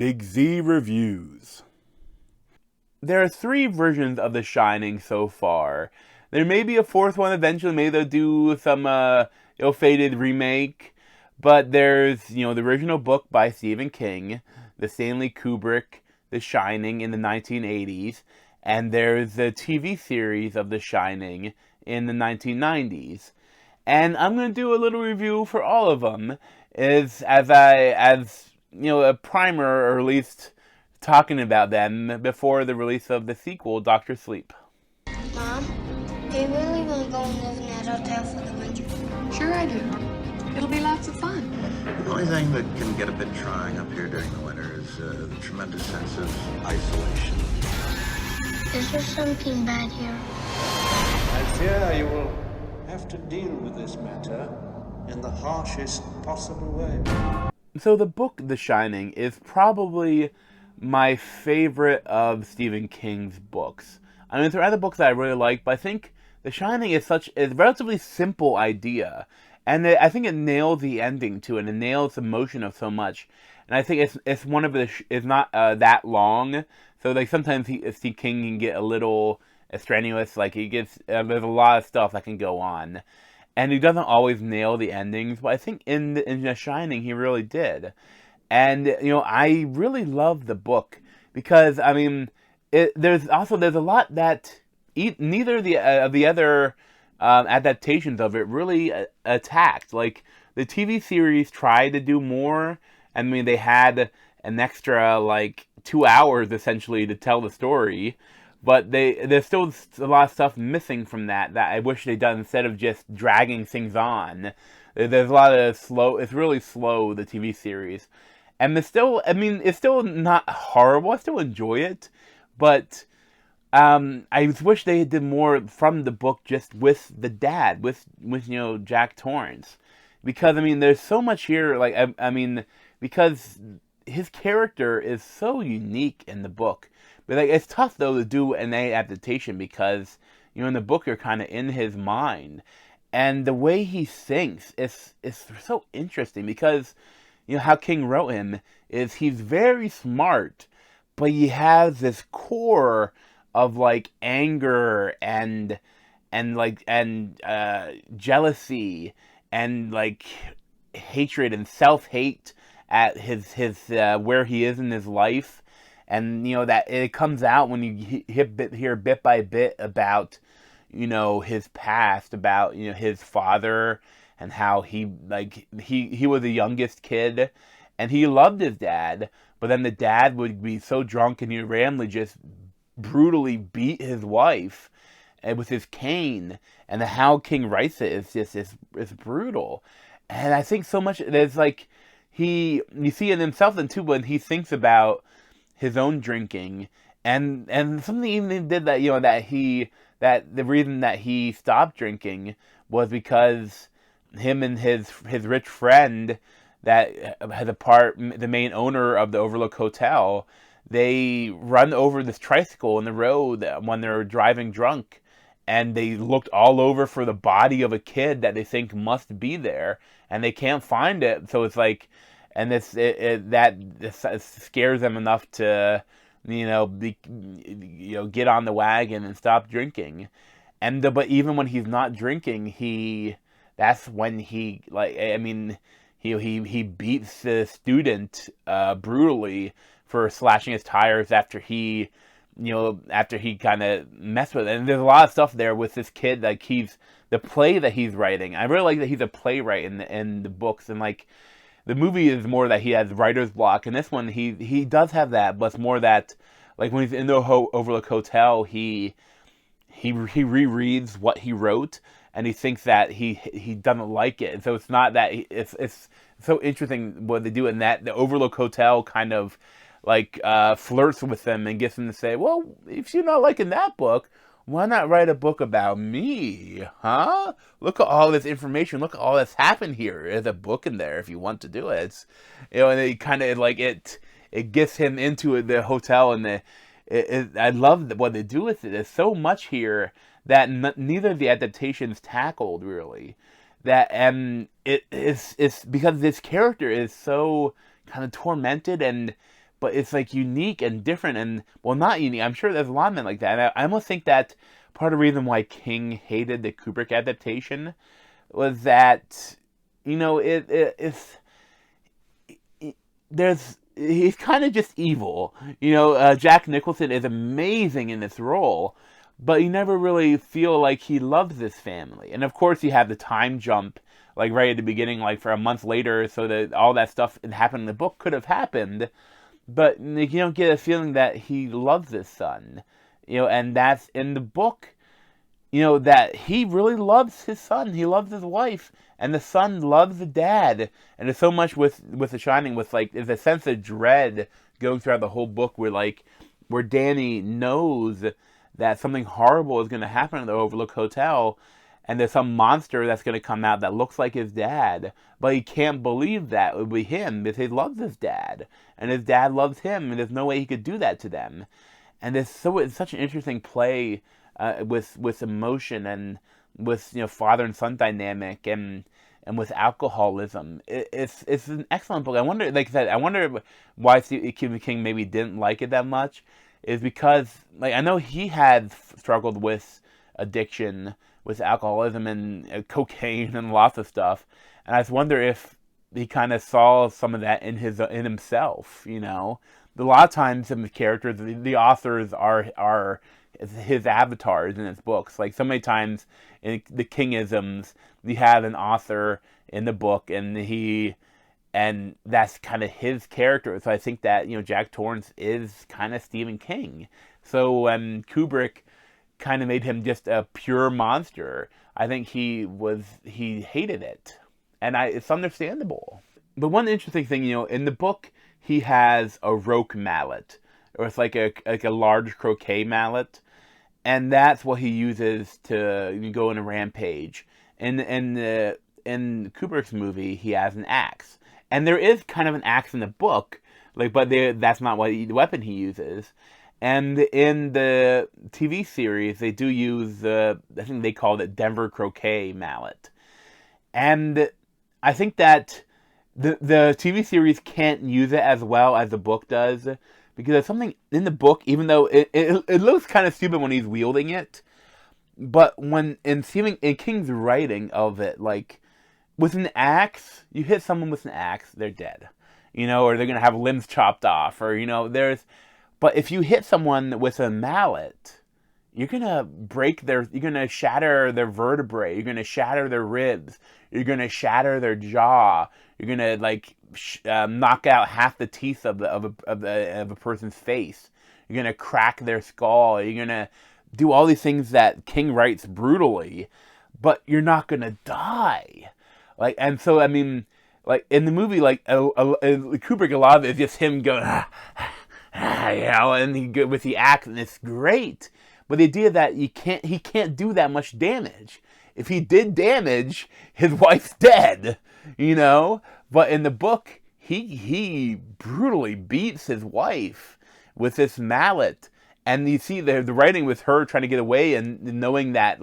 Big Z Reviews. There are 3 versions of The Shining so far. There may be a 4th one eventually. Maybe they'll do some ill-fated remake. But there's, the original book by Stephen King, the Stanley Kubrick, The Shining in the 1980s, and there's the TV series of The Shining in the 1990s. And I'm going to do a little review for all of them as a primer, or at least talking about them before the release of the sequel, Doctor Sleep. Mom, do you really want to go and live in that hotel for the winter? Sure I do. It'll be lots of fun. The only thing that can get a bit trying up here during the winter is the tremendous sense of isolation. Is there something bad here? I fear you will have to deal with this matter in the harshest possible way. So the book The Shining is probably my favorite of Stephen King's books. I mean, there are other books that I really like, but I think The Shining is a relatively simple idea. And I think it nails the ending to it. It nails the motion of so much. And I think it's one of it's not that long. So like sometimes Stephen King can get a little strenuous. Like there's a lot of stuff that can go on. And he doesn't always nail the endings. But I think in The Shining he really did. And I really love the book because I mean there's a lot that neither of the other adaptations of it really attacked. Like the TV series tried to do more. I mean, they had an extra 2 hours essentially to tell the story, but there's still a lot of stuff missing from that I wish they'd done instead of just dragging things on. There's a lot of it's really slow, the TV series, and it's still not horrible. I still enjoy it, but I wish they did more from the book just with the dad, with Jack Torrance, because there's so much here. Because his character is so unique in the book, but it's tough though to do an adaptation because in the book you're kind of in his mind, and the way he thinks is so interesting because how King wrote him is he's very smart, but he has this core of anger and jealousy and hatred and self-hate at his where he is in his life, and that it comes out when you hear bit by bit about his past, about his father and how he was the youngest kid and he loved his dad, but then the dad would be so drunk and he randomly just brutally beat his wife with his cane, and how King writes it is just it's brutal. And I think so much there's you see in himself then too when he thinks about his own drinking and something even did that the reason that he stopped drinking was because him and his rich friend that had the main owner of the Overlook Hotel, they run over this tricycle in the road when they're driving drunk, and they looked all over for the body of a kid that they think must be there, and they can't find it. So it's that scares them enough to get on the wagon and stop drinking. But even when he's not drinking, that's when he beats the student brutally for slashing his tires after he kind of messed with it. And there's a lot of stuff there with this kid, the play that he's writing. I really like that he's a playwright in the books, and the movie is more that he has writer's block. And this one, he does have that, but it's more that when he's in the Overlook Hotel, he rereads what he wrote, and he thinks that he doesn't like it. And so it's not that it's so interesting what they do in that the Overlook Hotel kind of flirts with them and gets them to say, well, if you're not liking that book, why not write a book about me, huh? Look at all this information. Look at all that's happened here. There's a book in there if you want to do it. It's, and it kind of it gets him into the hotel, and I love what they do with it. There's so much here that neither of the adaptations tackled really. It's because this character is so kind of tormented, and but it's like unique and different, and well, not unique. I'm sure there's a lot of men like that. And I almost think that part of the reason why King hated the Kubrick adaptation was that, you know, he's kind of just evil. You know, Jack Nicholson is amazing in this role, but you never really feel like he loves this family. And of course, you have the time jump, like right at the beginning, like for a month later, so that all that stuff that happened in the book could have happened, but you don't get a feeling that he loves his son. You know, and that's in the book. You know, that he really loves his son. He loves his wife, and the son loves the dad. And there's so much with The Shining, with like there's a sense of dread going throughout the whole book, where Danny knows that something horrible is going to happen at the Overlook Hotel, and there's some monster that's going to come out that looks like his dad, but he can't believe that it would be him because he loves his dad, and his dad loves him, and there's no way he could do that to them. And it's such an interesting play. With emotion and with father and son dynamic and with alcoholism. It's an excellent book. I wonder, like I said, why Stephen King maybe didn't like it that much, is because like I know he had struggled with addiction, with alcoholism and cocaine and lots of stuff, and I just wonder if he kind of saw some of that in himself. You know, a lot of times in the characters, the authors are his avatars in his books. Like so many times in the Kingisms, we have an author in the book, and that's kind of his character. So I think that Jack Torrance is kind of Stephen King. So Kubrick kind of made him just a pure monster. I think he hated it, and it's understandable. But one interesting thing, in the book, he has a roque mallet, or it's like a large croquet mallet, and that's what he uses to go on a rampage. In Kubrick's movie, he has an axe, and there is kind of an axe in the book, but that's not the weapon he uses. And in the TV series, they do use I think they called it Denver croquet mallet, and I think that the TV series can't use it as well as the book does. Because there's something in the book, even though it looks kind of stupid when he's wielding it, but when in King's writing of it, like with an axe, you hit someone with an axe, they're dead, or they're gonna have limbs chopped off, or but if you hit someone with a mallet, you're gonna you're gonna shatter their vertebrae, you're gonna shatter their ribs, you're gonna shatter their jaw, you're gonna knock out half the teeth of a person's face. You're gonna crack their skull. You're gonna do all these things that King writes brutally, but you're not gonna die. And so I mean, in the movie, Kubrick, a lot of it is just him going, and he with the axe, and it's great. But the idea that he can't do that much damage. If he did damage, his wife's dead. But in the book, he brutally beats his wife with this mallet, and you see the writing with her trying to get away and knowing that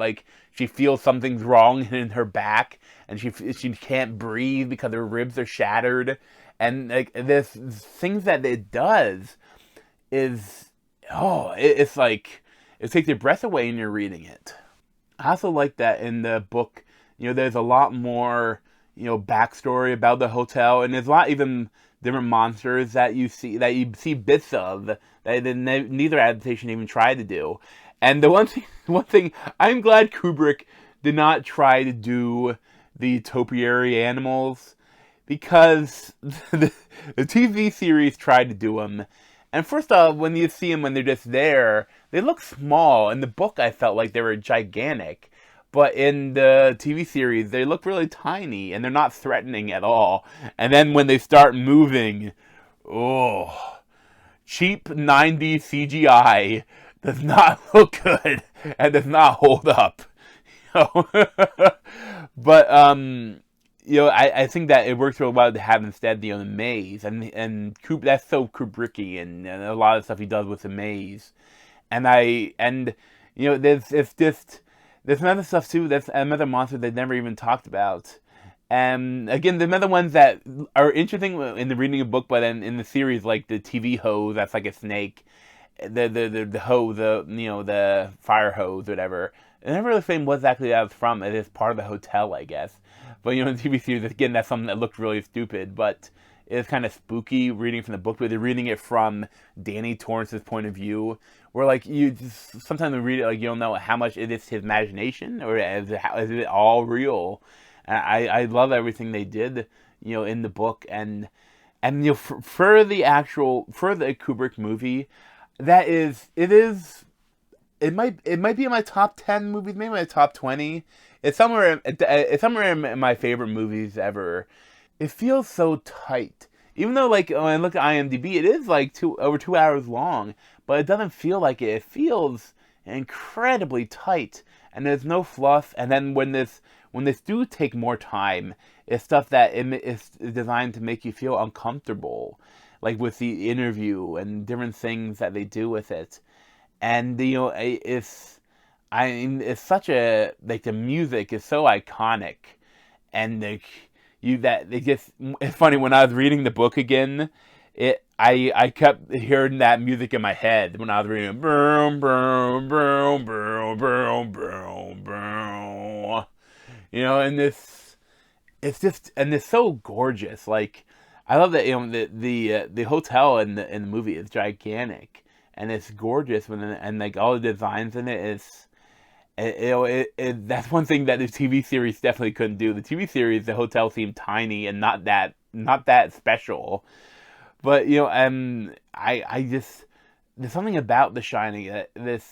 she feels something's wrong in her back, and she can't breathe because her ribs are shattered, and this things that it does is it takes your breath away when you're reading it. I also like that in the book, there's a lot more backstory about the hotel, and there's a lot even different monsters that you see bits of that neither adaptation even tried to do. And the one thing I'm glad Kubrick did not try to do the topiary animals, because the TV series tried to do them. And first off, when you see them when they're just there, they look small. In the book, I felt like they were gigantic. But in the TV series, they look really tiny, and they're not threatening at all. And then when they start moving, cheap 90s CGI does not look good and does not hold up. But I think that it works real well to have instead the maze, and that's so Kubrickian, and a lot of stuff he does with the maze, there's another stuff too. That's another monster they never even talked about, And again, the other ones that are interesting in the reading a book, but then in the series, like the TV hose, that's like a snake. The hose, the fire hose, whatever. I never really saying what exactly that was from. It is part of the hotel, I guess. But in the TV series, again, that's something that looked really stupid, but it's kind of spooky reading from the book. But they're reading it from Danny Torrance's point of view, where like you just, sometimes you read it like you don't know how much it is his imagination or is it all real. And I love everything they did, in the book, and for the Kubrick movie, it might be in my top 10 movies, maybe my top 20. It's somewhere in my favorite movies ever. It feels so tight. Even though like when I look at IMDb, it is like over 2 hours long, but it doesn't feel like it. It feels incredibly tight, and there's no fluff. And then when this do take more time, it's stuff that is designed to make you feel uncomfortable, like with the interview and different things that they do with it. And it's such a like the music is so iconic, and it's funny when I was reading the book again, I kept hearing that music in my head when I was reading it. Boom, boom, boom, boom, boom, boom, boom. And it's so gorgeous. Like I love that the hotel in the movie is gigantic. And it's gorgeous, and like all the designs in it is, that's one thing that the TV series definitely couldn't do. The TV series, the hotel seemed tiny and not that special. But I just there's something about The Shining that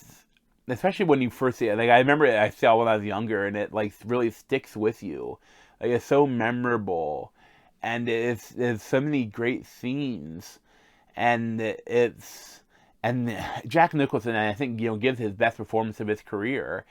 especially when you first see it. Like I remember I saw it when I was younger, and it like really sticks with you. Like it's so memorable, and there's so many great scenes, and And Jack Nicholson, I think, gives his best performance of his career,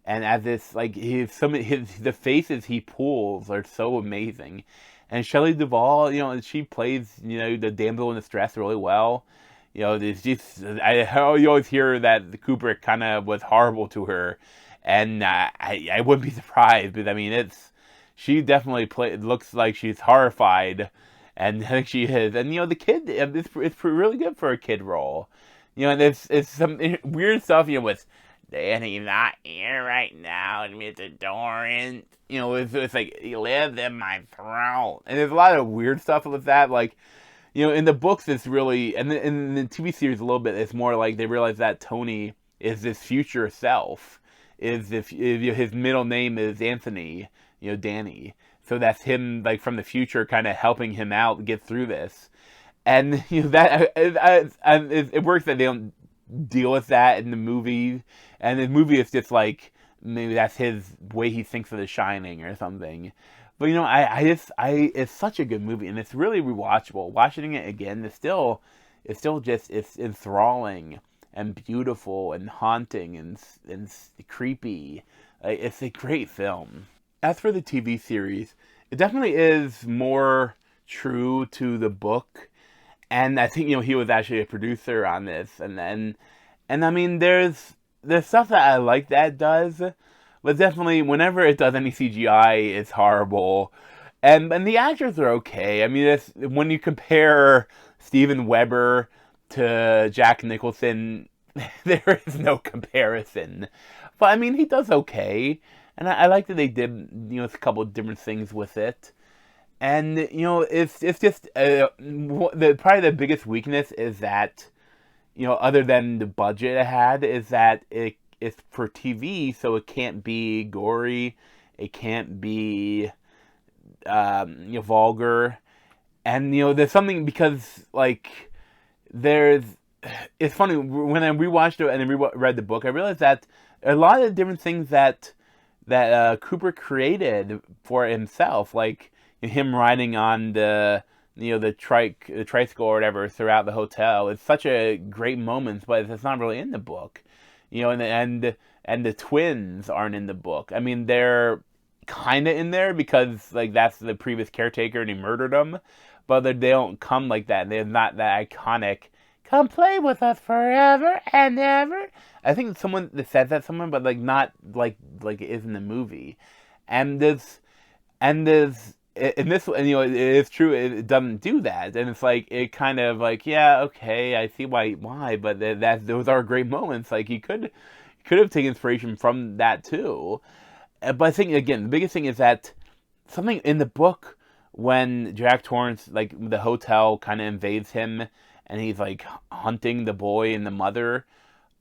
and as this, like the faces he pulls are so amazing, and Shelley Duvall, she plays, the damsel in distress really well. There's just you always hear that the Kubrick kind of was horrible to her, and I wouldn't be surprised, because I mean she definitely looks like she's horrified, and I think she is, and the kid, it's really good for a kid role. And it's some weird stuff, with Danny not here right now, and Mr. Dorrance. It's like, he lives in my throat. And there's a lot of weird stuff with that. Like, in the books, it's really, and in the TV series a little bit, it's more like they realize that Tony is this future self. If his middle name is Anthony, Danny. So that's him, like, from the future, kind of helping him out get through this. And that it works that they don't deal with that in the movie, and the movie is just like maybe that's his way he thinks of The Shining or something. But it's such a good movie, and it's really rewatchable. Watching it again, it's still just it's enthralling and beautiful and haunting and creepy. It's a great film. As for the TV series, it definitely is more true to the book. And I think he was actually a producer on this, and I mean there's stuff that I like that it does, but definitely whenever it does any CGI, it's horrible, and the actors are okay. I mean, when you compare Steven Weber to Jack Nicholson, there is no comparison. But I mean, he does okay, and I like that they did a couple of different things with it. And it's just probably the biggest weakness is that other than the budget it had, is that it's for TV, so it can't be gory, it can't be vulgar, and there's something, because like it's funny when I rewatched it and then read the book, I realized that a lot of different things that Kubrick created for himself, like him riding on the tricycle or whatever throughout the hotel. It's such a great moment, but it's not really in the book. And the twins aren't in the book. I mean, they're kind of in there because like that's the previous caretaker and he murdered them, but they don't come like that. They're not that iconic. Come play with us forever and ever. I think someone that said that somewhere, but like not like it is in the movie. And And in this, and you know, it is true. It doesn't do that, and it's like it kind of like, yeah, okay, I see why, but those are great moments. Like he could have taken inspiration from that too. But I think again, the biggest thing is that something in the book when Jack Torrance, like the hotel kind of invades him, and he's like hunting the boy and the mother.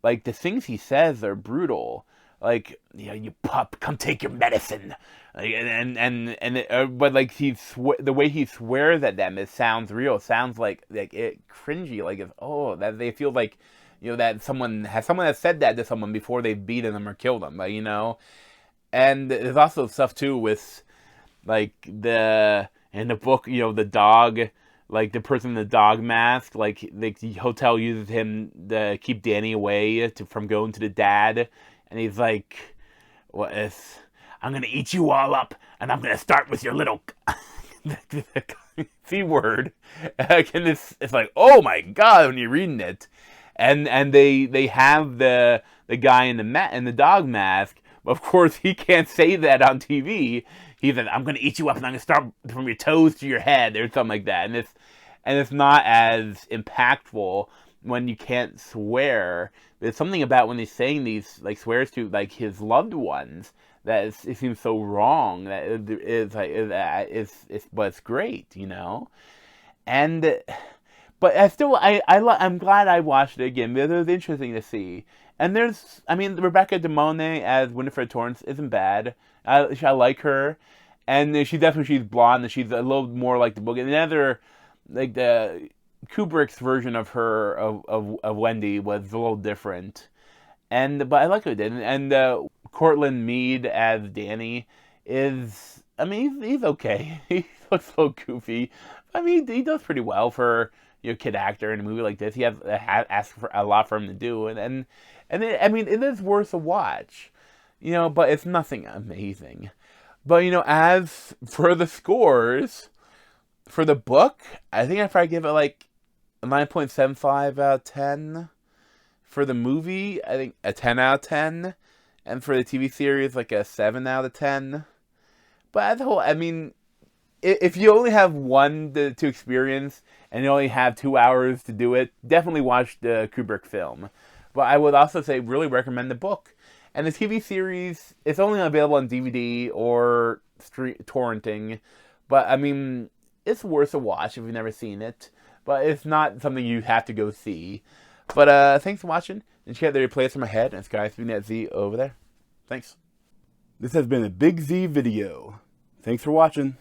Like the things he says are brutal. Like, you know, you pup, come take your medicine. Like, but like the way he swears at them, it sounds real. It sounds like it cringy. Like it's that they feel like, you know, that someone has said that to someone before they've beaten them or killed them. Like, you know, and there's also stuff too with like in the book, you know, the dog. Like the person in the dog mask, like the hotel uses him to keep Danny away from going to the dad, and he's like, "What is? I'm gonna eat you all up, and I'm gonna start with your little C word." And it's like, oh my god, when you're reading it, and they have the guy in the dog mask. Of course, he can't say that on TV. He said, "I'm gonna eat you up, and I'm gonna start from your toes to your head," or something like that. And it's not as impactful when you can't swear. There's something about when he's saying these like swears to like his loved ones that it seems so wrong. That but it's great, you know. And but I'm glad I watched it again because it was interesting to see. And Rebecca De Mornay as Winifred Torrance isn't bad. I like her, and she's blonde, and she's a little more like the book. And another, like the Kubrick's version of her of Wendy was a little different, but I like what it did. And Cortland Mead as Danny he's okay. He looks a little goofy. I mean, he does pretty well for a kid actor in a movie like this. He has asked for a lot for him to do, and it is worth a watch, you know. But it's nothing amazing. But you know, as for the scores for the book, I think I'd probably give it like a 9.75 out of 10. For the movie, I think a 10 out of 10, and for the TV series, like a 7 out of 10. But as a whole, I mean, if you only have one to experience and you only have 2 hours to do it, definitely watch the Kubrick film. But I would also say really recommend the book. And the TV series, it's only available on DVD or torrenting. But I mean, it's worth a watch if you've never seen it. But it's not something you have to go see. But thanks for watching. And check out the replays from my head. And it's Guy Speaking at Z over there. Thanks. This has been a Big Z video. Thanks for watching.